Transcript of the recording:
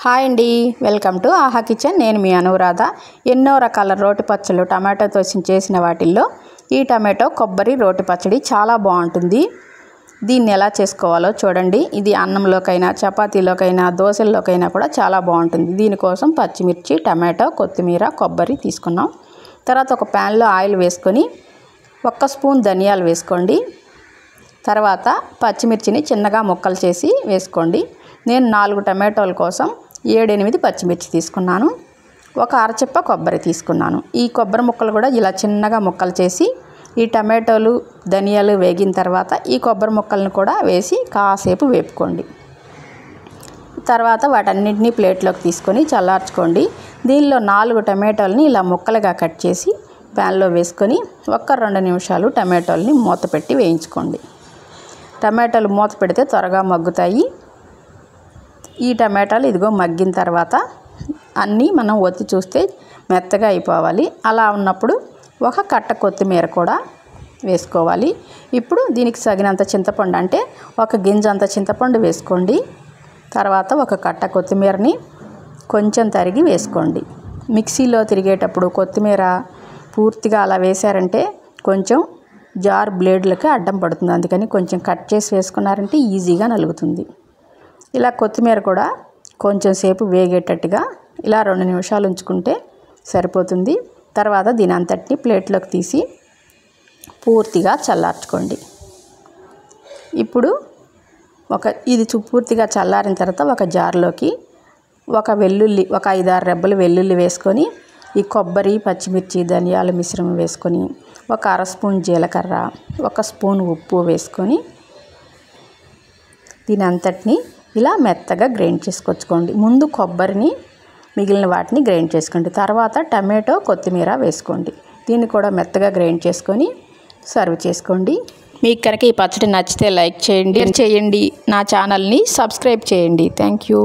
Hi అండి, welcome to ఆహా kitchen. నేను మీ అనురాధ. ఎన్నో రకాల రోటి పచ్చళ్ళు టమాటోతో చేసిన వాటిల్లో ఈ టమాటో కొబ్బరి రోటి పచ్చడి చాలా బాగుంటుంది. దీన్ని ఎలా చేసుకోవాలో చూడండి. ఇది అన్నంలోకైనా, చపాతీలోకైనా, దోశల్లోకైనా కూడా చాలా బాగుంటుంది. దీనికోసం పచ్చిమిర్చి, టమాటో, కొత్తిమీర, కొబ్బరి తీసుకున్నాం. తర్వాత ఒక ప్యాన్లో ఆయిల్ వేసుకొని 1 స్పూన్ ధనియాలు వేసుకోండి. తర్వాత పచ్చిమిర్చిని చిన్నగా ముక్కలు చేసి వేసుకోండి. నేను 4 టమాటోల కోసం 7-8 పచ్చిమిర్చి తీసుకున్నాను. ఒక అరచిప్ప కొబ్బరి తీసుకున్నాను. ఈ కొబ్బరి ముక్కలు కూడా ఇలా చిన్నగా ముక్కలు చేసి ఈ టమాటోలు, ధనియాలు వేగిన తర్వాత ఈ కొబ్బరి ముక్కలను కూడా వేసి కాసేపు వేపుకోండి. తర్వాత వాటన్నిటిని ప్లేట్లోకి తీసుకొని చల్లార్చుకోండి. దీనిలో 4 టమాటోలని ఇలా ముక్కలుగా కట్ చేసి ప్యాన్లో వేసుకొని 1-2 నిమిషాలు టమాటోలని మూత పెట్టి వేయించుకోండి. టమాటాలు మూత పెడితే త్వరగా మగ్గుతాయి. ఈ టమాటాలు ఇదిగో మగ్గిన తర్వాత అన్నీ మనం ఒత్తి చూస్తే మెత్తగా అయిపోవాలి. అలా ఉన్నప్పుడు ఒక కట్ట కొత్తిమీర కూడా వేసుకోవాలి. ఇప్పుడు దీనికి తగినంత చింతపండు, అంటే ఒక గింజ అంత చింతపండు వేసుకోండి. తర్వాత ఒక కట్ట కొత్తిమీరని కొంచెం తరిగి వేసుకోండి. మిక్సీలో తిరిగేటప్పుడు కొత్తిమీర పూర్తిగా అలా వేశారంటే కొంచెం జార్ బ్లేడ్లకి అడ్డం పడుతుంది. అందుకని కొంచెం కట్ చేసి వేసుకున్నారంటే ఈజీగా నలుగుతుంది. ఇలా కొత్తిమీర కూడా కొంచెం సేపు వేగేటట్టుగా ఇలా 2 నిమిషాలు ఉంచుకుంటే సరిపోతుంది. తర్వాత దీని అంతటిని ప్లేట్లోకి తీసి పూర్తిగా చల్లార్చుకోండి. ఇప్పుడు ఇది పూర్తిగా చల్లారిన తర్వాత ఒక జార్లోకి ఒక 5-6 రెబ్బలు వెల్లుల్లి వేసుకొని ఈ కొబ్బరి, పచ్చిమిర్చి, ధనియాల మిశ్రమం వేసుకొని 1/2 స్పూన్ జీలకర్ర, 1 స్పూన్ ఉప్పు వేసుకొని దీని అంతటిని ఇలా మెత్తగా గ్రైండ్ చేసుకొచ్చుకోండి. ముందు కొబ్బరిని, మిగిలిన వాటిని గ్రైండ్ చేసుకోండి. తర్వాత టమాటో, కొత్తిమీర వేసుకోండి. దీన్ని కూడా మెత్తగా గ్రైండ్ చేసుకొని సర్వ్ చేసుకోండి. మీకు కనుక ఈ పచ్చడి నచ్చితే లైక్ చేయండి, షేర్ చేయండి. నా ఛానల్ని సబ్స్క్రైబ్ చేయండి. Thank you.